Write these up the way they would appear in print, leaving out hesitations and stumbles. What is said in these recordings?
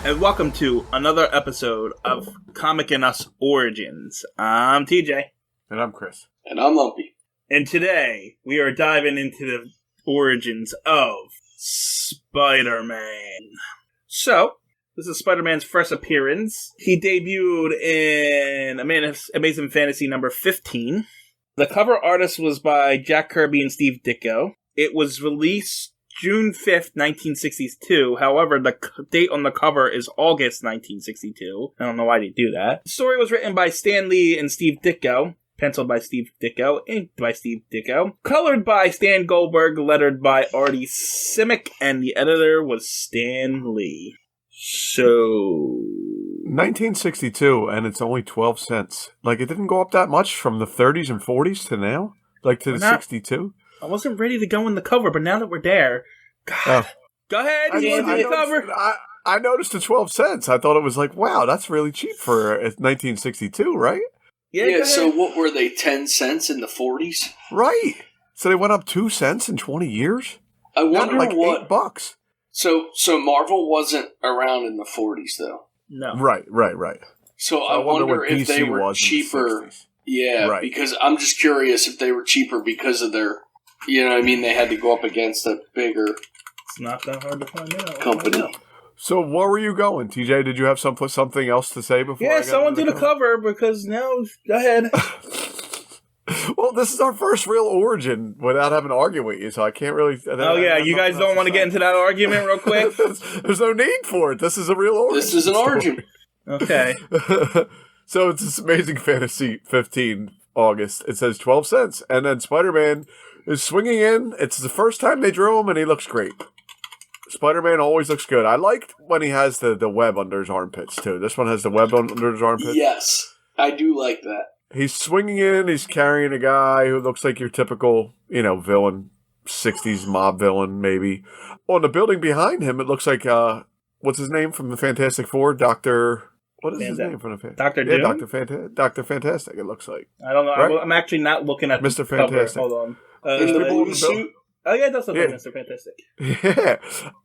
and welcome to another episode of Comic and Us Origins. I'm TJ. And I'm Chris. And I'm Lumpy. And today, we are diving into the origins of Spider-Man. So, this is Spider-Man's first appearance. He debuted in Amazing Fantasy number 15. The cover artist was by Jack Kirby and Steve Ditko. It was released June 5th, 1962. However, the date on the cover is August 1962. I don't know why they do that. The story was written by Stan Lee and Steve Ditko. Penciled by Steve Ditko, inked by Steve Ditko, colored by Stan Goldberg, lettered by Artie Simic, and the editor was Stan Lee. So... 1962, and it's only 12 cents. Like, it didn't go up that much from the 30s and 40s to now? Like, to the 62? I wasn't ready to go in the cover, but now that we're there... God. Go ahead, you want the cover? I noticed the 12 cents. I thought it was like, wow, that's really cheap for 1962, right? Yeah, so what were they, 10 cents in the 40s? Right. So they went up 2 cents in 20 years? I wonder like what... $8. So Marvel wasn't around in the 40s, though. No. Right. So I wonder if they were cheaper. Yeah, right. Because I'm just curious if they were cheaper because of their... You know what I mean? They had to go up against a bigger... It's not that hard to find out. Company. So where were you going, TJ? Did you have something else to say before? Yeah, someone do the cover because now, go ahead. Well, this is our first real origin without having to argue with you, so I can't really... You guys don't want to get into that argument real quick? There's no need for it. This is a real origin. This is an origin. Okay. So it's this Amazing Fantasy 15, August. It says 12 cents, and then Spider-Man is swinging in. It's the first time they drew him, and he looks great. Spider-Man always looks good. I liked when he has the web under his armpits, too. This one has the web under his armpits. Yes, I do like that. He's swinging in. He's carrying a guy who looks like your typical, villain, 60s mob villain, maybe. On the building behind him, it looks like, what's his name from the Fantastic Four? What is his name from the Fantastic? Dr. Doom? Dr. Fantastic, it looks like. I don't know. Right? I'm actually not looking at Mr. the Fantastic. cover. Hold on. In the blue suit? Oh, yeah, that's Mr. Fantastic. Yeah.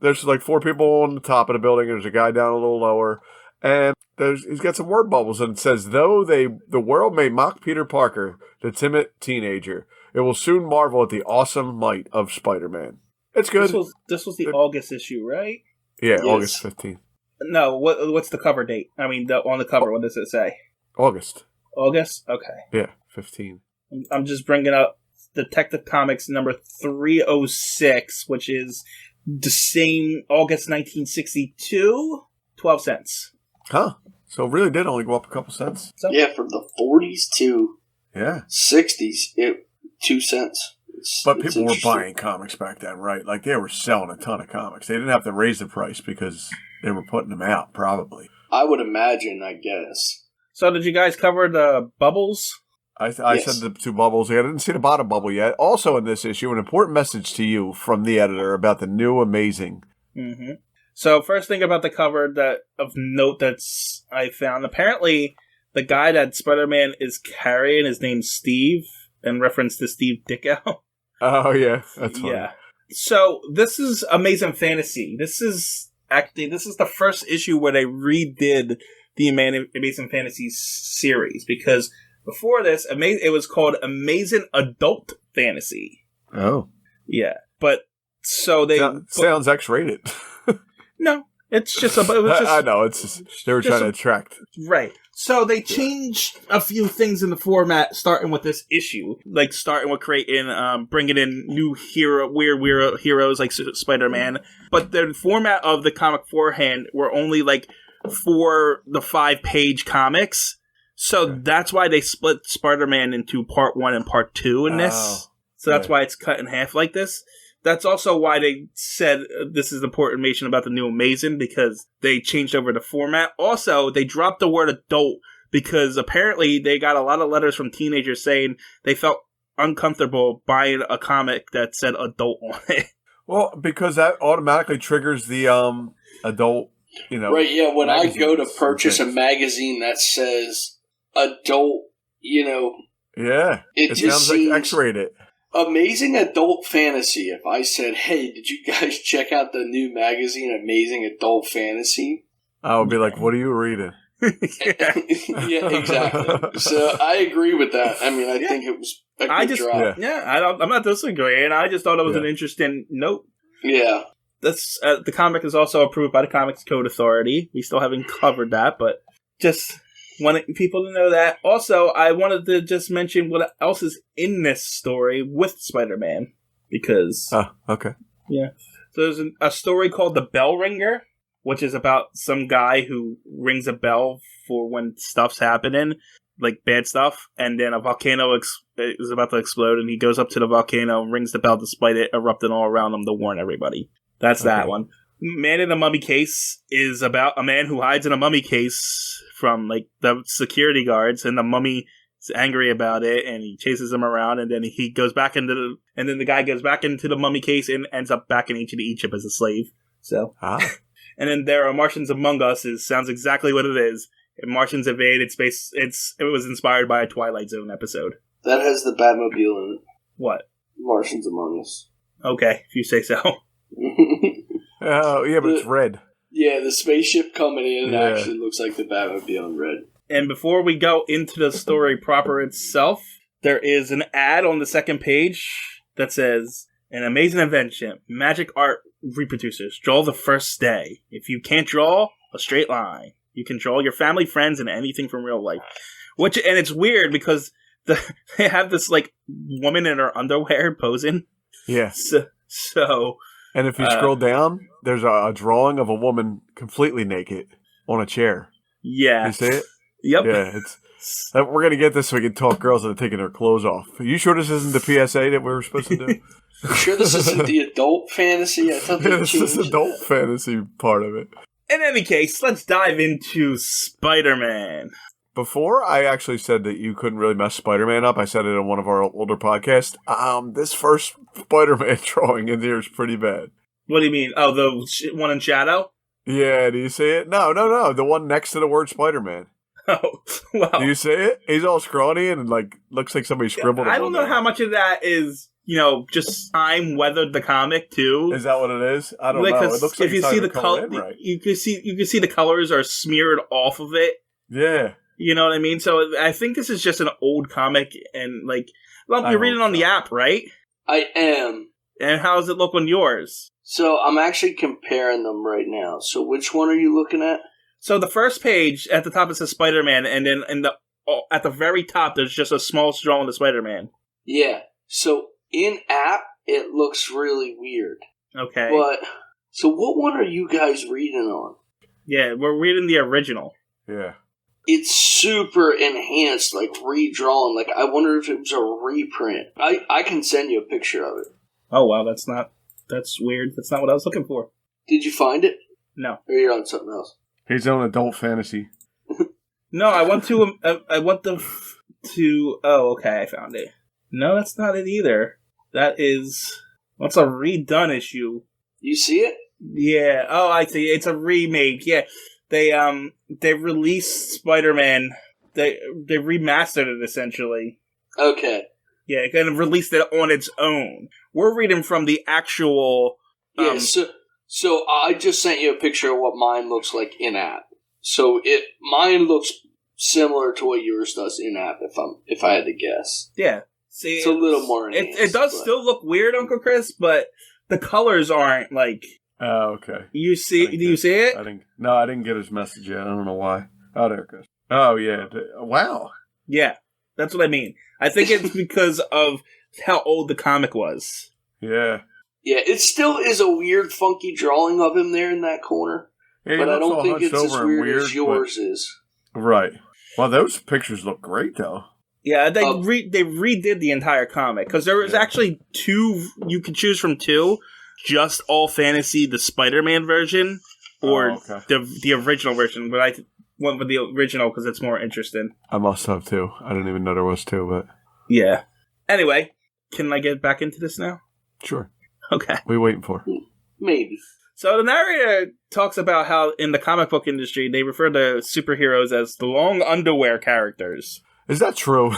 There's like 4 people on the top of the building, and there's a guy down a little lower. And he's got some word bubbles, and it says, though the world may mock Peter Parker, the timid teenager, it will soon marvel at the awesome might of Spider-Man. It's good. This was the August issue, right? Yeah, Yes. August 15th. No, what's the cover date? I mean, on the cover, what does it say? August. August? Okay. Yeah, 15. I'm just bringing up Detective Comics number 306, which is the same August 1962, 12 cents. Huh. So it really did only go up a couple cents. So, Yeah, from the 40s to 60s, 2 cents. But people were buying comics back then, right? Like, they were selling a ton of comics. They didn't have to raise the price because they were putting them out, probably. I would imagine, I guess. So did you guys cover the bubbles? I said the 2 bubbles. I didn't see the bottom bubble yet. Also in this issue, an important message to you from the editor about the new Amazing. Mm-hmm. So first thing about the cover of note I found, apparently the guy that Spider-Man is carrying, his name's Steve, in reference to Steve Ditko. Oh, yeah. That's funny. Yeah. So this is Amazing Fantasy. This is the first issue where they redid the Amazing Fantasy series, because before this, it was called Amazing Adult Fantasy. Oh. Yeah. But so they... Sounds X-rated. No. It's just I know, it's just, they were trying to attract. Right. So they changed a few things in the format, starting with this issue. Like, starting with bringing in new weird heroes like Spider-Man. But the format of the comic beforehand were only, like, 4 the 5-page comics. So that's why they split Spider-Man into part 1 and part 2 in this. So that's why it's cut in half like this. That's also why they said this is important information about the new Amazing, because they changed over the format. Also, they dropped the word adult because apparently they got a lot of letters from teenagers saying they felt uncomfortable buying a comic that said adult on it. Well, because that automatically triggers the adult, Right, yeah, when I go to purchase a magazine that says adult, Yeah, it just sounds like X-rated. Amazing Adult Fantasy. If I said, hey, did you guys check out the new magazine, Amazing Adult Fantasy? I would be like, what are you reading? Yeah, exactly. So I agree with that. I mean, I think it was a good drop. I'm not disagreeing. I just thought it was an interesting note. Yeah. That's the comic is also approved by the Comics Code Authority. We still haven't covered that, but just wanted people to know that. Also, I wanted to just mention what else is in this story with Spider-Man, because... Oh, okay. Yeah. So there's a story called The Bell Ringer, which is about some guy who rings a bell for when stuff's happening, like bad stuff, and then a volcano is about to explode, and he goes up to the volcano and rings the bell despite it erupting all around him to warn everybody. That's that one. Man in a Mummy Case is about a man who hides in a mummy case from like the security guards, and the mummy is angry about it, and he chases him around, and then he goes back and then the guy goes back into the mummy case and ends up back in Egypt as a slave. So, and then There Are Martians Among Us sounds exactly what it is. Martians invade. It was inspired by a Twilight Zone episode. That has the Batmobile in it. What? Martians Among Us. Okay, if you say so. Oh, yeah, but it's red. Yeah, the spaceship coming in actually looks like the Batmobile in red. And before we go into the story proper itself, there is an ad on the second page that says, "An amazing invention, magic art reproducers. Draw the first day. If you can't draw a straight line, you can draw your family, friends, and anything from real life." And it's weird because they have this like woman in her underwear posing. Yeah. So and if you scroll down, there's a drawing of a woman completely naked on a chair. Yeah. You see it? Yep. Yeah, we're going to get this so we can talk girls that are taking their clothes off. Are you sure this isn't the PSA that we were supposed to do? You sure this isn't the adult fantasy? I thought this is the adult fantasy part of it. In any case, let's dive into Spider-Man. Before, I actually said that you couldn't really mess Spider-Man up. I said it on one of our older podcasts. This first Spider-Man drawing in here is pretty bad. What do you mean? Oh, the one in shadow? Yeah, do you see it? No. The one next to the word Spider-Man. Oh, wow. Do you see it? He's all scrawny and like looks like somebody scribbled. I don't know how much of that is, just time weathered the comic too. Is that what it is? I don't know. It looks like if you see the color, right. you can see the colors are smeared off of it. Yeah. You know what I mean? So I think this is just an old comic, and like, Lumpy, you're reading on the app, right? I am. And how does it look on yours? So I'm actually comparing them right now. So which one are you looking at? So the first page at the top it says Spider-Man, and then at the very top there's just a small drawing of Spider-Man. Yeah. So in app it looks really weird. Okay. But so what one are you guys reading on? Yeah, we're reading the original. Yeah. It's super enhanced, like redrawn. Like I wonder if it was a reprint. I can send you a picture of it. Oh wow, that's weird. That's not what I was looking for. Did you find it? No. Or you're on something else? He's on adult fantasy. No, I want to. Oh, okay, I found it. No, that's not it either. What's a redone issue? You see it? Yeah. Oh, I see. It's a remake. Yeah. They released Spider-Man. They remastered it essentially. Okay. Yeah, kind of released it on its own. We're reading from the actual. So I just sent you a picture of what mine looks like in app. So mine looks similar to what yours does in app. If I had to guess. Yeah. See, it's a little more enhanced. It does still look weird, Uncle Chris, but the colors aren't like. Oh, okay. Do you see it? I didn't get his message yet. I don't know why. Oh, there it goes. Oh, yeah. Wow. Yeah, that's what I mean. I think it's because of how old the comic was. Yeah. Yeah, it still is a weird, funky drawing of him there in that corner. Yeah, but I don't think it's as weird as yours is. Right. Well, those pictures look great, though. Yeah, they redid the entire comic, because there was actually two, you could choose from two. Just All Fantasy, the Spider-Man version, or the original version. But I went with the original because it's more interesting. I must have too. I didn't even know there was two, but yeah. Anyway, can I get back into this now? Sure. Okay. What are you waiting for? Maybe. So the narrator talks about how in the comic book industry they refer to superheroes as the long underwear characters. Is that true?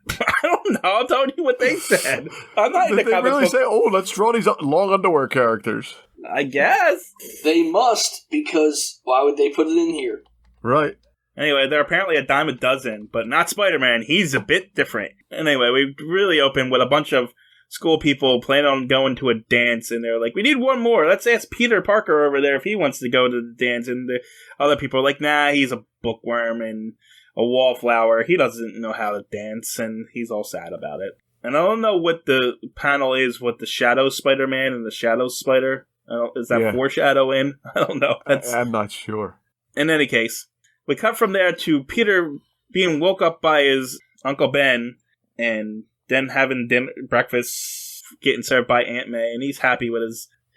I don't know. I'm telling you what they said. I'm not in the comic book. They really say, "Oh, let's draw these long underwear characters." I guess. They must, because why would they put it in here? Right. Anyway, they're apparently a dime a dozen, but not Spider-Man. He's a bit different. Anyway, we really open with a bunch of school people planning on going to a dance, and they're like, we need one more. Let's ask Peter Parker over there if he wants to go to the dance. And the other people are like, nah, he's a bookworm and a wallflower. He doesn't know how to dance, and he's all sad about it. And I don't know what the panel is with the Shadow Spider-Man and the Shadow Spider. Is that foreshadowing? I don't know. I'm not sure. In any case, we cut from there to Peter being woke up by his Uncle Ben and then having breakfast, getting served by Aunt May, and he's happy with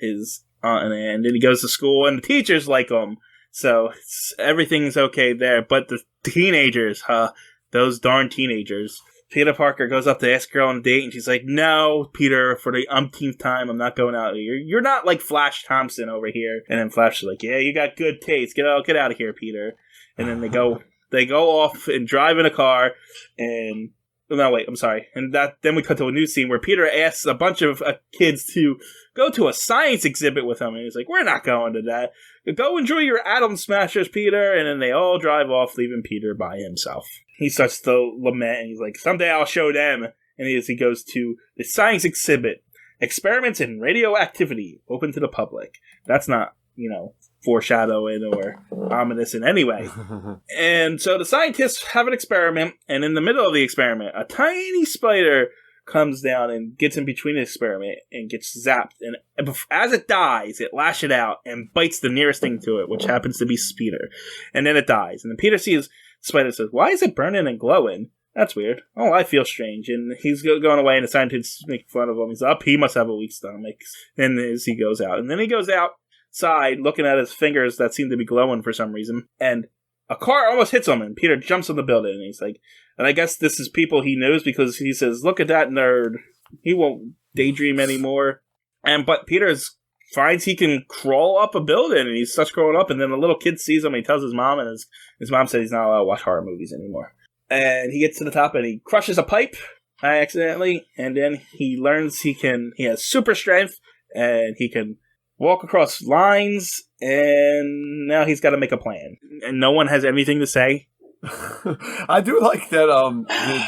his aunt, and then he goes to school, and the teachers like him, so everything's okay there. But the teenagers, those darn teenagers. Peter Parker goes up to ask a girl on a date, and she's like, no, Peter, for the umpteenth time, I'm not going out here. You're not like Flash Thompson over here. And then Flash is like, yeah, you got good taste. Get out of here, Peter. And then they go off and drive in a car, and no, wait, I'm sorry. And then we cut to a new scene where Peter asks a bunch of kids to go to a science exhibit with him, and he's like, we're not going to that. Go enjoy your Atom Smashers, Peter. And then they all drive off, leaving Peter by himself. He starts to lament, and he's like, someday I'll show them. And as he goes to the science exhibit, experiments in radioactivity, open to the public. That's not, foreshadowing or ominous in any way. And so the scientists have an experiment, and in the middle of the experiment, a tiny spider comes down and gets in between the experiment and gets zapped. And as it dies, it lashes out and bites the nearest thing to it, which happens to be Peter. And then it dies. And then Peter sees Spider, says, why is it burning and glowing? That's weird. Oh, I feel strange. And he's going away, and the scientists make fun of him. He's up. He must have a weak stomach. And as he goes out. And then he goes outside looking at his fingers that seem to be glowing for some reason. And a car almost hits him, and Peter jumps on the building. And he's like, and I guess this is people he knows, because he says, look at that nerd. He won't daydream anymore. But Peter finds he can crawl up a building, and he starts crawling up, and then a little kid sees him, and he tells his mom, and his mom said he's not allowed to watch horror movies anymore. And he gets to the top, and he crushes a pipe accidentally, and then he learns he has super strength, and he can walk across lines, and now he's got to make a plan. And no one has anything to say. I do like that,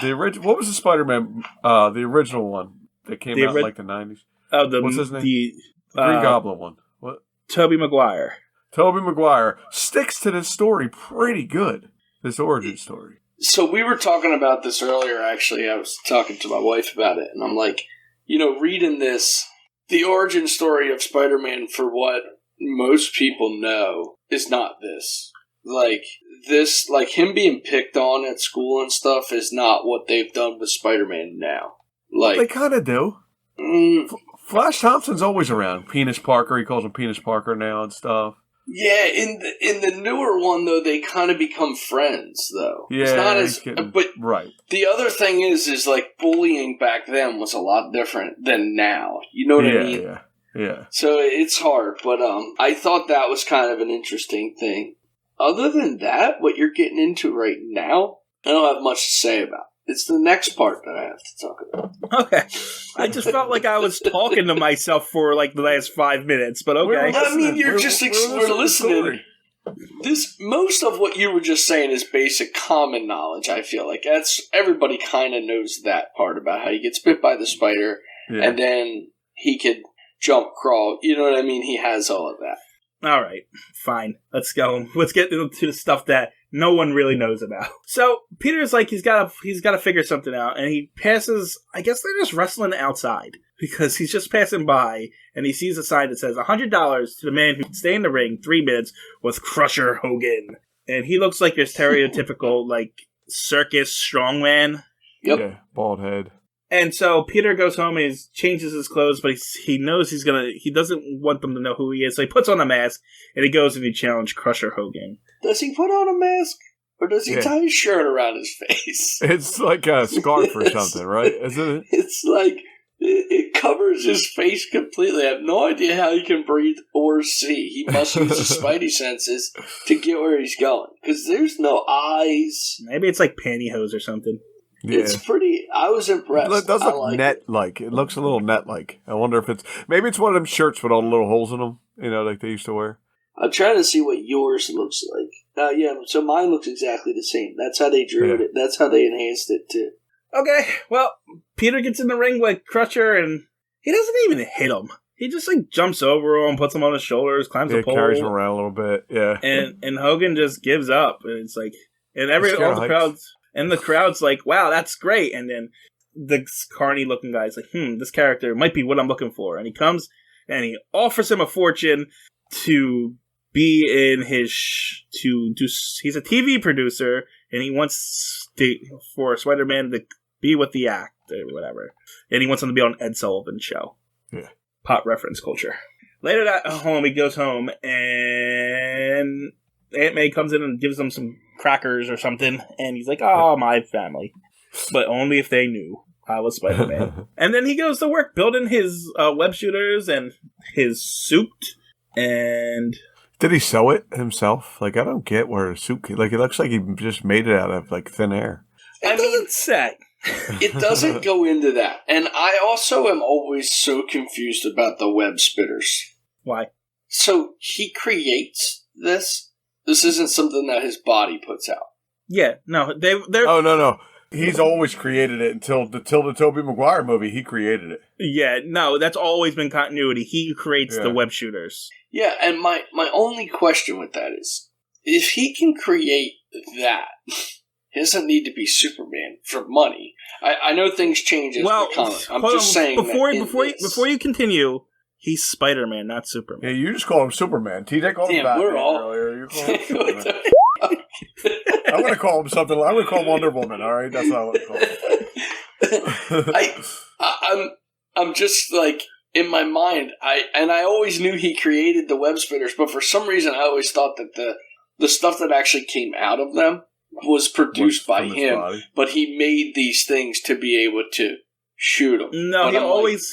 the original, what was the Spider-Man, the original one that came out in like the 90s? Oh, what's his name? The Green Goblin one. What? Tobey Maguire. Tobey Maguire sticks to this story pretty good. This origin story. So we were talking about this earlier, actually. I was talking to my wife about it, and I'm like, reading this, the origin story of Spider-Man, for what most people know, is not this. Like him being picked on at school and stuff is not what they've done with Spider-Man now. Like, they kind of do. Flash Thompson's always around. Penis Parker, he calls him Penis Parker now and stuff. Yeah, in the newer one, though, they kind of become friends, though. Yeah, it's not as, but right. The other thing is like, bullying back then was a lot different than now. You know what I mean? Yeah. So it's hard, but I thought that was kind of an interesting thing. Other than that, what you're getting into right now, I don't have much to say about. It's the next part that I have to talk about. Okay. I just felt like I was talking to myself for like the last 5 minutes, but okay. I mean, you're listening. Most of what you were just saying is basic common knowledge, I feel like. Everybody kind of knows that part about how he gets bit by the spider, and then he could jump, crawl. You know what I mean? He has all of that. All right, fine. Let's go. Let's get into the stuff that no one really knows about. So Peter's like, he's got to figure something out, and he passes. I guess they're just wrestling outside because he's just passing by, and he sees a sign that says $100 to the man who can stay in the ring 3 minutes with Crusher Hogan, and he looks like your stereotypical like circus strongman. Yep. Yeah, bald head. And so Peter goes home and he changes his clothes, but he knows he doesn't want them to know who he is. So he puts on a mask and he goes and he challenges Crusher Hogan. Does he put on a mask? Or does he tie his shirt around his face? It's like a scarf or something, right? Isn't it? It's like, it covers his face completely. I have no idea how he can breathe or see. He must use his spidey senses to get where he's going. Because there's no eyes. Maybe it's like pantyhose or something. Yeah. It's pretty. I was impressed. It does look net-like. It looks a little net-like. I wonder if maybe it's one of them shirts with all the little holes in them. like they used to wear. I'm trying to see what yours looks like. Yeah, so mine looks exactly the same. That's how they drew it. That's how they enhanced it, too. Okay, well, Peter gets in the ring with Crusher, and he doesn't even hit him. He just, jumps over him, puts him on his shoulders, climbs the pole. Carries him around a little bit, yeah. And Hogan just gives up, and it's like... And all the crowd's like, wow, that's great. And then the carny-looking guy's like, this character might be what I'm looking for. And he comes, and he offers him a fortune to be in he's a TV producer, and he wants for Spider-Man to be with the act, or whatever. And he wants him to be on Ed Sullivan's show. Yeah. Pop reference culture. Later that home, he goes home, and Aunt May comes in and gives him some crackers or something, and he's like, oh, my family. But only if they knew I was Spider-Man. And then he goes to work building his web shooters and his suit, and... Did he sew it himself? I don't get where a suit... it looks like he just made it out of, thin air. It doesn't say. It doesn't go into that. And I also am always so confused about the web spitters. Why? So he creates this? This isn't something that his body puts out. Yeah, no, they're... Oh, no. He's always created it until the Tobey Maguire movie. He created it. Yeah, no, that's always been continuity. He creates the web shooters. Yeah, and my only question with that is, if he can create that, he doesn't need to be Superman for money. I know things change as the comic. I'm just saying before you continue, he's Spider-Man, not Superman. Yeah, you just call him Superman. TJ called him Batman earlier. You call him Superman. I'm going to call him something. I'm going to call him Wonder Woman. All right, that's how I call him. I'm just in my mind. I always knew he created the web spinners, but for some reason I always thought that the stuff that actually came out of them was produced by him. But he made these things to be able to shoot them. No, he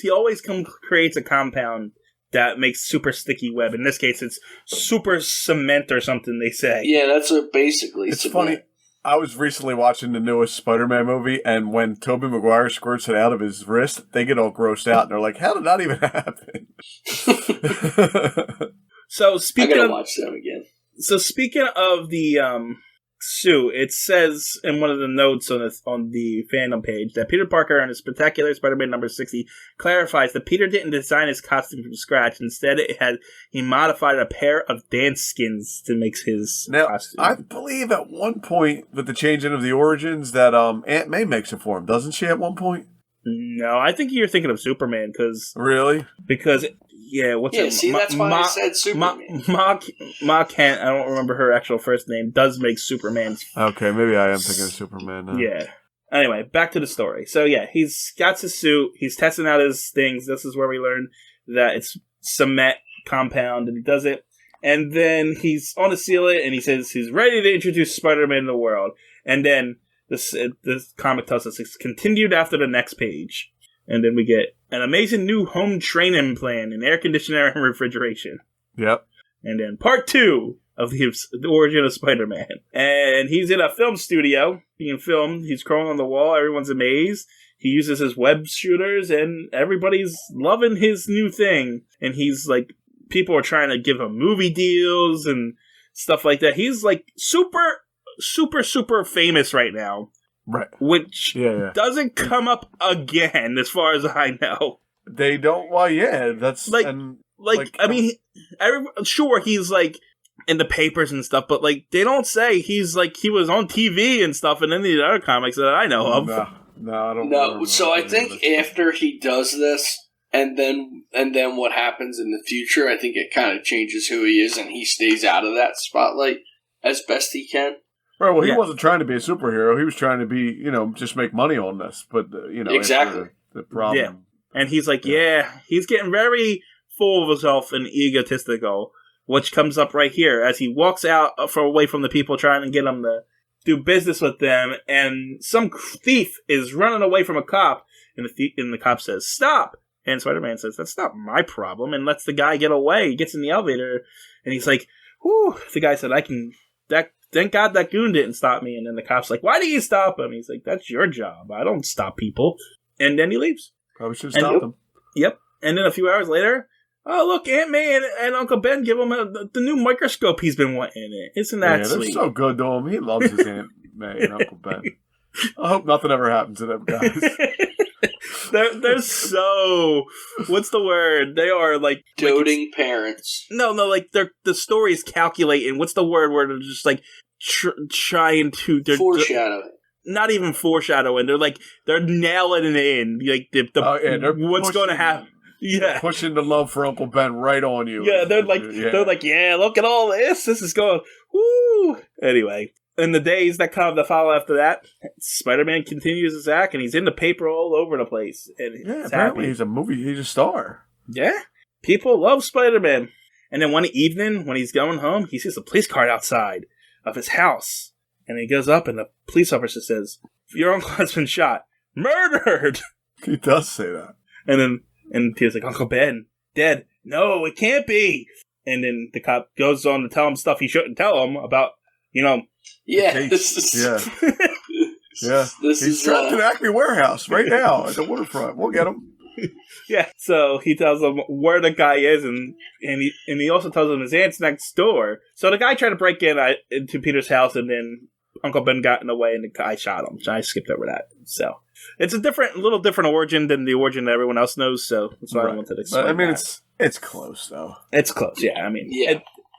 always creates a compound that makes super sticky web. In this case, it's super cement or something, they say. Yeah, that's basically it's cement. Funny. I was recently watching the newest Spider-Man movie, and when Tobey Maguire squirts it out of his wrist, they get all grossed out, and they're like, how did that even happen? So I gotta watch them again. So speaking of the suit, it says in one of the notes on the fandom page that Peter Parker on his Spectacular Spider-Man number 60 clarifies that Peter didn't design his costume from scratch. Instead, he modified a pair of dance skins to make his costume. I believe at one point with the changing of the origins that Aunt May makes it for him, doesn't she? At one point. No, I think you're thinking of Superman because that's why I said Superman. Ma Kent, I don't remember her actual first name, does make Superman's. Okay, maybe I am thinking of Superman now. Yeah. Anyway, back to the story. So yeah, he's got his suit, he's testing out his things. This is where we learn that it's cement compound, and he does it. And then he's on the ceiling, and he says he's ready to introduce Spider-Man in the world. And then this comic tells us it's continued after the next page. And then we get an amazing new home training plan in air conditioner and refrigeration. Yep. And then part 2 of the origin of Spider-Man. And he's in a film studio being filmed. He's crawling on the wall. Everyone's amazed. He uses his web shooters, and everybody's loving his new thing. And he's people are trying to give him movie deals and stuff like that. He's super, super, super famous right now. Right. Which doesn't come up again, as far as I know. They don't. Well, yeah, that's I mean, sure, he's in the papers and stuff, but they don't say he's he was on TV and stuff, and any of the other comics that I know of. No, I don't. No, so I think after he does this, and then what happens in the future, I think it kind of changes who he is, and he stays out of that spotlight as best he can. Right, well, he wasn't trying to be a superhero. He was trying to be, just make money on this. But, exactly the problem. Yeah. And he's he's getting very full of himself and egotistical, which comes up right here as he walks out away from the people trying to get him to do business with them. And some thief is running away from a cop, and the cop says, "Stop!" And Spider-Man says, "That's not my problem," and lets the guy get away. He gets in the elevator, and he's like, "Whew." The guy said, Thank God that goon didn't stop me. And then the cop's like, why do you stop him? He's like, that's your job. I don't stop people. And then he leaves. Probably should have stopped him. Yep. And then a few hours later, Oh, look, Aunt May and Uncle Ben give him the new microscope he's been wanting. Isn't that they're sweet? so good to him. He loves his Aunt May and Uncle Ben. I hope nothing ever happens to them guys. they're so... What's the word? They are like... Doting parents. No, like the story is calculating. What's the word where they're just like trying to... Foreshadowing. Not even foreshadowing. They're nailing it in. Like they're what's going to happen. Yeah, pushing the love for Uncle Ben right on you. Yeah, they're like, yeah, look at all this. This is going, woo. Anyway, in the days that follow after that, Spider-Man continues his act, and he's in the paper all over the place. And apparently he's a star. Yeah, people love Spider-Man. And then one evening, when he's going home, he sees a police car outside of his house, and he goes up, and the police officer says, "Your uncle has been shot, murdered." He does say that, And Peter's like, "Uncle Ben, dead. No, it can't be." And then the cop goes on to tell him stuff he shouldn't tell him about, Yeah, this is... Yeah. He's trapped in Acme Warehouse right now at the waterfront. We'll get him. Yeah, so he tells him where the guy is, and he also tells him his aunt's next door. So the guy tried to break into Peter's house, and then Uncle Ben got in the way, and the guy shot him. So I skipped over that. So it's a little different origin than the origin that everyone else knows. So that's why I wanted to explain. But, I mean, that. it's close though. It's close. Yeah, I mean,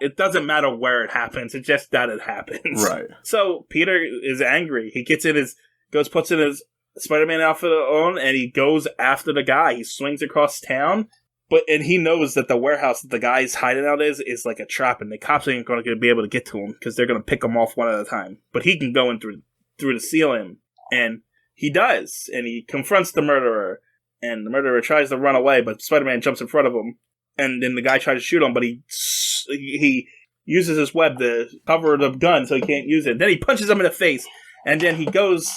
it doesn't matter where it happens. It's just that it happens. Right. So Peter is angry. He puts in his Spider-Man outfit on, and he goes after the guy. He swings across town, and he knows that the warehouse that the guy's hiding out is like a trap, and the cops ain't going to be able to get to him because they're going to pick him off one at a time. But he can go in through the ceiling, and he does, and he confronts the murderer, and the murderer tries to run away, but Spider-Man jumps in front of him, and then the guy tries to shoot him, but he uses his web to cover the gun so he can't use it. Then he punches him in the face, and then he goes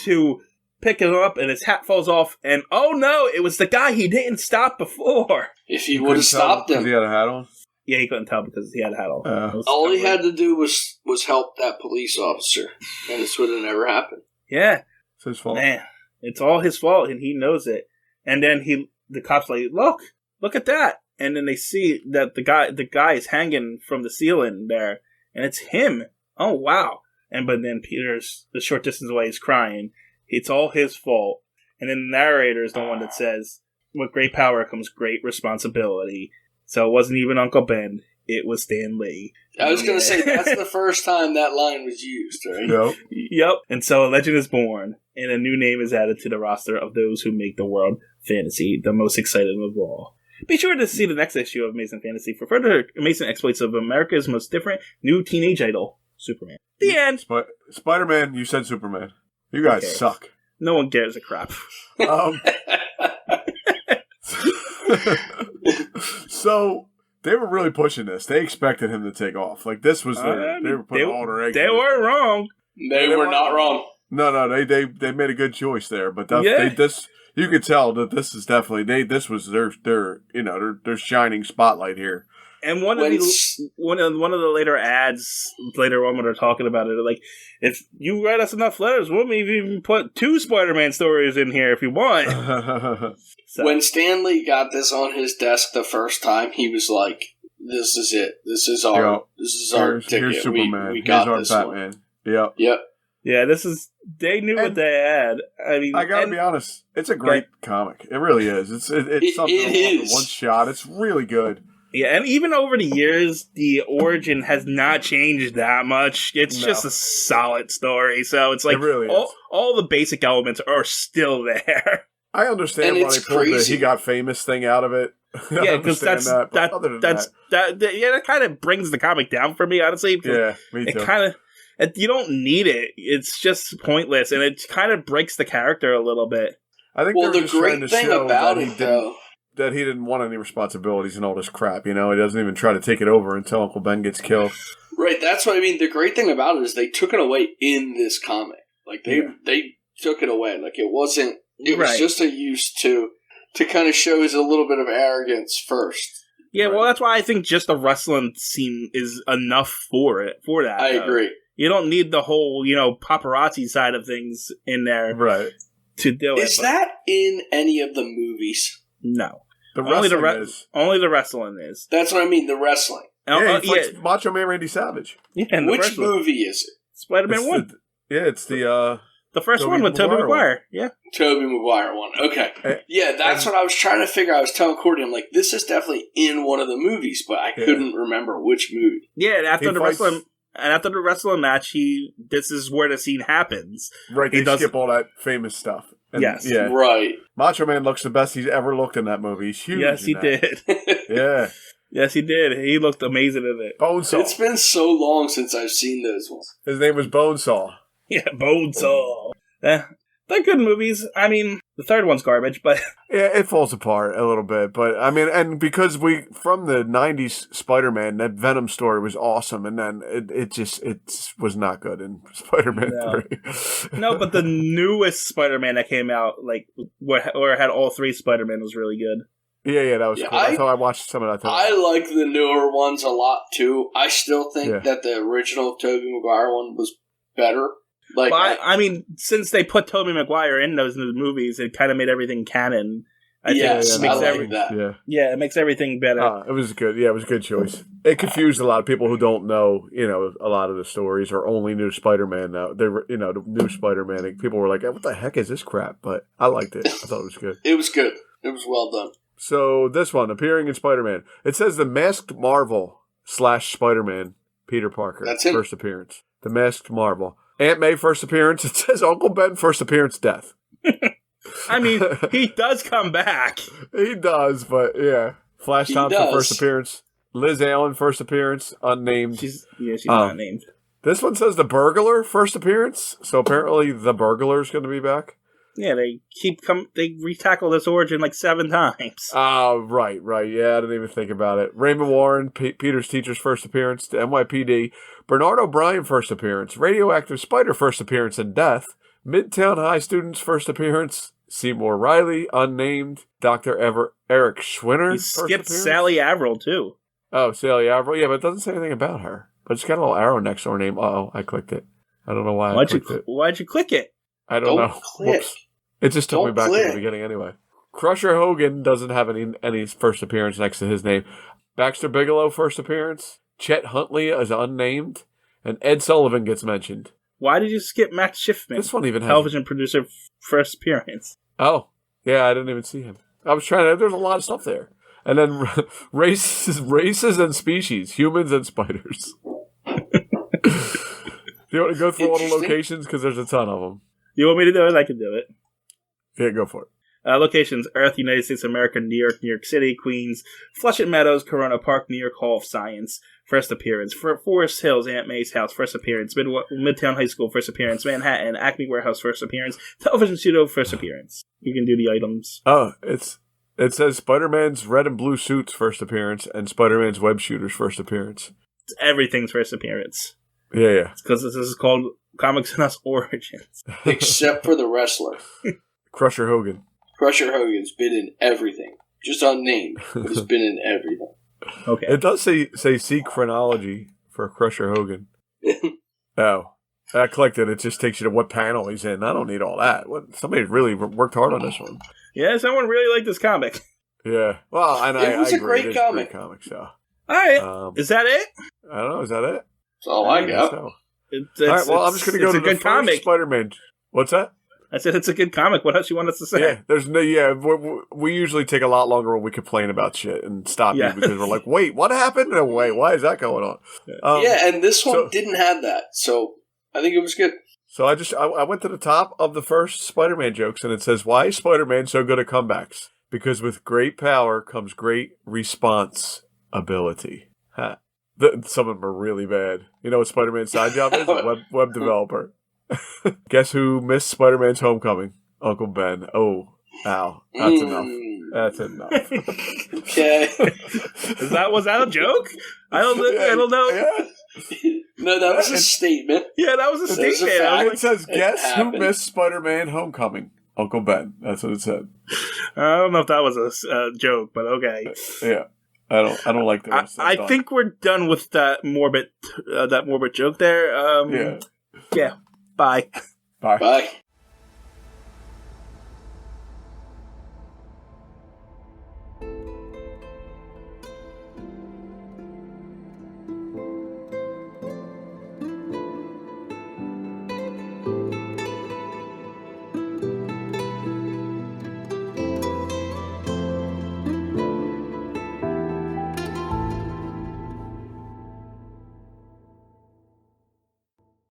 to pick it up, and his hat falls off, and oh no, it was the guy he didn't stop before. If he would have stopped him. He had a hat on? Yeah, he couldn't tell because he had a hat on. All he had to do was help that police officer, and this would have never happened. Yeah. It's his fault. Man, it's all his fault, and he knows it. And then the cops like, look at that. And then they see that the guy is hanging from the ceiling there, and it's him. Oh, wow. But then Peter's the short distance away is crying. It's all his fault. And then the narrator is the one that says, "With great power comes great responsibility." So it wasn't even Uncle Ben. It was Stan Lee. I was going to say, that's the first time that line was used, right? Yep. And so a legend is born, and a new name is added to the roster of those who make the world fantasy the most exciting of all. Be sure to see the next issue of Amazing Fantasy for further amazing exploits of America's most different new teenage idol, Superman. The end. Spider-Man, you said Superman. You guys suck. No one gives a crap. So they were really pushing this. They expected him to take off. Like this was they were putting all their eggs. They weren't wrong. They were not wrong. No, they made a good choice there. But you could tell that this is definitely this was their shining spotlight here. And one of the later ads later on when they're talking about it, like, if you write us enough letters, we'll maybe even put 2 Spider-Man stories in here if you want. So. When Stan Lee got this on his desk the first time, he was like, "This is it. This is our ticket. Here's Superman. We got here's our Batman." One. Yep. Yeah, they knew what they had. I mean, I gotta be honest, it's a great comic. It really is. It's something one shot. It's really good. Yeah, and even over the years, the origin has not changed that much. It's just a solid story. So it's like, it really is. All the basic elements are still there. I understand why they pulled the "he got famous" thing out of it. Yeah, because that kind of brings the comic down for me, honestly. Yeah, me too. It kind of, you don't need it. It's just pointless, and it kind of breaks the character a little bit. I think the great thing about it, though, that he didn't want any responsibilities and all this crap. He doesn't even try to take it over until Uncle Ben gets killed. Right, that's what I mean. The great thing about it is they took it away in this comic. Like they took it away. Like it wasn't. It was just a use to kind of show his a little bit of arrogance first. Yeah, well, that's why I think just the wrestling scene is enough for that. I agree. You don't need the whole, paparazzi side of things in there, right? To do it. Is that in any of the movies? No. The Only wrestling is. only the wrestling is. That's what I mean. The wrestling. Yeah, he fights Macho Man Randy Savage. Yeah, and Which movie is it? Spider-Man 1. It's the first one with Tobey Maguire. Yeah. Tobey Maguire one. Okay. Yeah, that's what I was trying to figure. I was telling Courtney, I'm like, this is definitely in one of the movies, but I couldn't remember which movie. Yeah, and after the wrestling match, this is where the scene happens. Right, they skip all that famous stuff. And, yes. Yeah. Right. Macho Man looks the best he's ever looked in that movie. He's huge. Yes, he did. Yeah. Yes, he did. He looked amazing in it. Bonesaw. It's been so long since I've seen those ones. His name was Bonesaw. Yeah, Bonesaw. They're good movies. I mean, the third one's garbage, but... Yeah, it falls apart a little bit. But, I mean, and because from the 90s Spider-Man, that Venom story was awesome, and then it was not good in Spider-Man 3. No, but the newest Spider-Man that came out, like, where it had all three Spider-Man was really good. Yeah, that was cool. I thought I watched some of that. I like the newer ones a lot, too. I still think that the original Tobey Maguire one was better. Like, well, I mean, since they put Tobey Maguire in those new movies, it kind of made everything canon. I think it makes that. Yeah, it makes everything better. It was good. Yeah, it was a good choice. It confused a lot of people who don't know, a lot of the stories or only knew Spider-Man now. They were, the new Spider-Man. People were like, hey, what the heck is this crap? But I liked it. I thought it was good. It was good. It was well done. So this one, appearing in Spider-Man. It says the Masked Marvel / Spider-Man, Peter Parker. That's him. First appearance. The Masked Marvel. Aunt May first appearance. It says Uncle Ben first appearance, death. I mean, he does come back. He does, but yeah. Flash Thompson first appearance. Liz Allen first appearance, unnamed. She's not named. This one says the Burglar first appearance, so apparently the Burglar's going to be back. Yeah, they retackle this origin like 7 times. Oh, right. Yeah, I didn't even think about it. Raymond Warren, Peter's teacher's first appearance, the NYPD. Bernard O'Brien first appearance. Radioactive Spider first appearance and death. Midtown High students first appearance. Seymour Riley, unnamed. Dr. Eric Schwinner. He skipped Sally Averill, too. Oh, Sally Averill. Yeah, but it doesn't say anything about her. But it's got a little arrow next to her name. Uh-oh, I clicked it. I don't know why I clicked it. Why'd you click it? I don't know. Click. Whoops. It just took me back to the beginning anyway. Crusher Hogan doesn't have any first appearance next to his name. Baxter Bigelow first appearance. Chet Huntley is unnamed. And Ed Sullivan gets mentioned. Why did you skip Max Schiffman? This one even has television producer first appearance. Oh, yeah, I didn't even see him. I was trying to. There's a lot of stuff there. And then races and species, humans and spiders. Do you want to go through all the locations? Because there's a ton of them. You want me to do it? I can do it. Yeah, go for it. Locations: Earth, United States of America, New York City, Queens, Flushing Meadows, Corona Park, New York Hall of Science, first appearance. Forest Hills, Aunt May's house, first appearance. Midtown High School, first appearance. Manhattan, Acme Warehouse, first appearance. Television Studio, first appearance. You can do the items. Oh, it says Spider-Man's red and blue suits, first appearance, and Spider-Man's web shooters, first appearance. It's everything's first appearance. Yeah. Because this is called Comics and Us Origins. Except for the wrestler. Crusher Hogan. Crusher Hogan's been in everything. Just unnamed, but he's been in everything. Okay. It does say see chronology for Crusher Hogan. Oh. I clicked it. It just takes you to what panel he's in. I don't need all that. Somebody really worked hard on this one. Yeah, someone really liked this comic. Yeah. Well, and I was a agree. great it is comic. A great comic, so. All right. Is that it? I don't know. Is that it? That's all I got. So. All right. Well, I'm just going to go to the first Spider-Man. What's that? I said it's a good comic. What else you want us to say? Yeah, we usually take a lot longer when we complain about shit and stop you because we're like, wait, what happened? No, wait, why is that going on? And this one didn't have that, so I think it was good. So I went to the top of the first Spider-Man jokes, and it says, why is Spider-Man so good at comebacks? Because with great power comes great responsibility. Ha. Some of them are really bad. You know what Spider-Man's side job is? Web developer. Guess who missed Spider-Man's homecoming? Uncle Ben. Oh, ow. That's enough. That's enough. Okay. Was that a joke? I don't know. Yeah. No, that was a statement. Yeah, that was a statement. It says, guess who missed Spider-Man homecoming? Uncle Ben. That's what it said. I don't know if that was a joke, but okay. Yeah. I don't like that. I think we're done with that morbid joke there. Yeah. Yeah. Bye. Bye.